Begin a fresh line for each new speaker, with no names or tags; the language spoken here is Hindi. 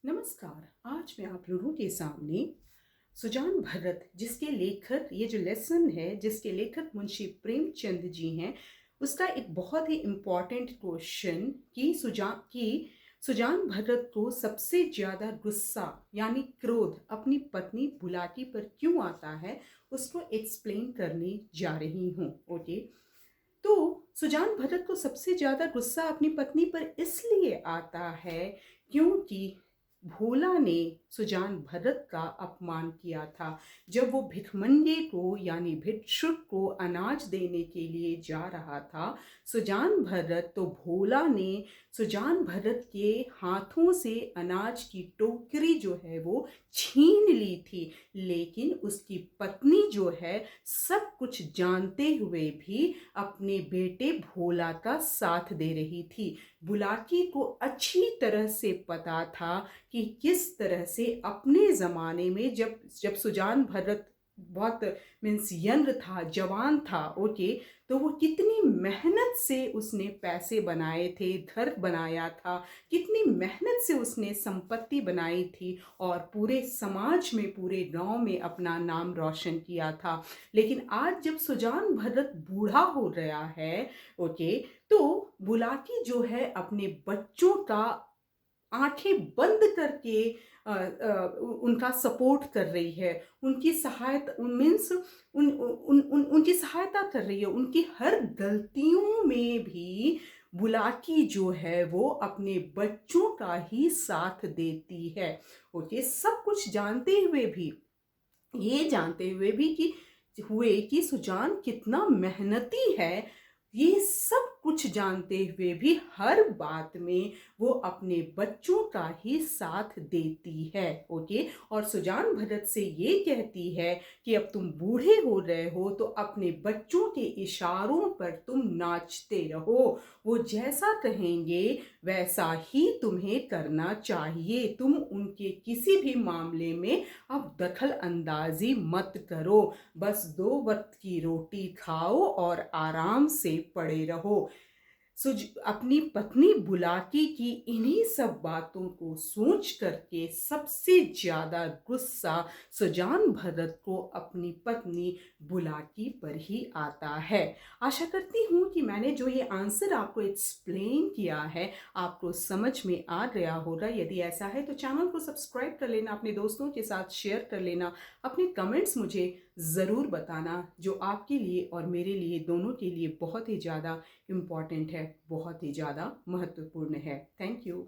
नमस्कार। आज मैं आप लोगों के सामने सुजान भरत, जिसके लेखक, ये जो लेसन है जिसके लेखक मुंशी प्रेमचंद जी हैं, उसका एक बहुत ही इम्पॉर्टेंट क्वेश्चन सुजान भरत को सबसे ज़्यादा गुस्सा यानी क्रोध अपनी पत्नी बुलाकी पर क्यों आता है, उसको एक्सप्लेन करने जा रही हूँ। ओके, तो सुजान भरत को सबसे ज़्यादा गुस्सा अपनी पत्नी पर इसलिए आता है क्योंकि भोला ने सुजान भरत का अपमान किया था। जब वो भिखमंगे को यानी भिक्षुक को अनाज देने के लिए जा रहा था, सुजान भरत, तो भोला ने सुजान भरत के हाथों से अनाज की टोकरी जो है वो छीन ली थी। लेकिन उसकी पत्नी जो है, सब कुछ जानते हुए भी अपने बेटे भोला का साथ दे रही थी। बुलाकी को अच्छी तरह से पता था कि किस तरह से अपने ज़माने में जब जब सुजान भरत बहुत मीन्स यंग था, जवान था, ओके, तो वो कितनी मेहनत से उसने पैसे बनाए थे, घर बनाया था, कितनी मेहनत से उसने संपत्ति बनाई थी और पूरे समाज में, पूरे गांव में अपना नाम रोशन किया था। लेकिन आज जब सुजान भरत बूढ़ा हो गया है, ओके, तो बुलाकी जो है अपने बच्चों का आंखें बंद करके उनका सपोर्ट कर रही है, उनकी सहायता मीन्स उनकी सहायता कर रही है। उनकी हर गलतियों में भी बुलाकी जो है वो अपने बच्चों का ही साथ देती है। ओके, सब कुछ जानते हुए भी, ये जानते हुए कि सुजान कितना मेहनती है, ये सब कुछ जानते हुए भी हर बात में वो अपने बच्चों का ही साथ देती है। ओके, और सुजान भरत से ये कहती है कि अब तुम बूढ़े हो रहे हो तो अपने बच्चों के इशारों पर तुम नाचते रहो, वो जैसा कहेंगे वैसा ही तुम्हें करना चाहिए। तुम उनके किसी भी मामले में अब दखल अंदाजी मत करो, बस 2 वक्त की रोटी खाओ और आराम से पड़े रहो। अपनी पत्नी बुलाकी की इन्हीं सब बातों को सोच करके सबसे ज्यादा गुस्सा सुजान भरत को अपनी पत्नी बुलाकी पर ही आता है। आशा करती हूँ कि मैंने जो ये आंसर आपको एक्सप्लेन किया है आपको समझ में आ गया होगा। यदि ऐसा है तो चैनल को सब्सक्राइब कर लेना, अपने दोस्तों के साथ शेयर कर लेना, अपने कमेंट्स मुझे ज़रूर बताना, जो आपके लिए और मेरे लिए दोनों के लिए बहुत ही ज़्यादा इम्पॉर्टेंट है, बहुत ही ज़्यादा महत्वपूर्ण है। Thank you.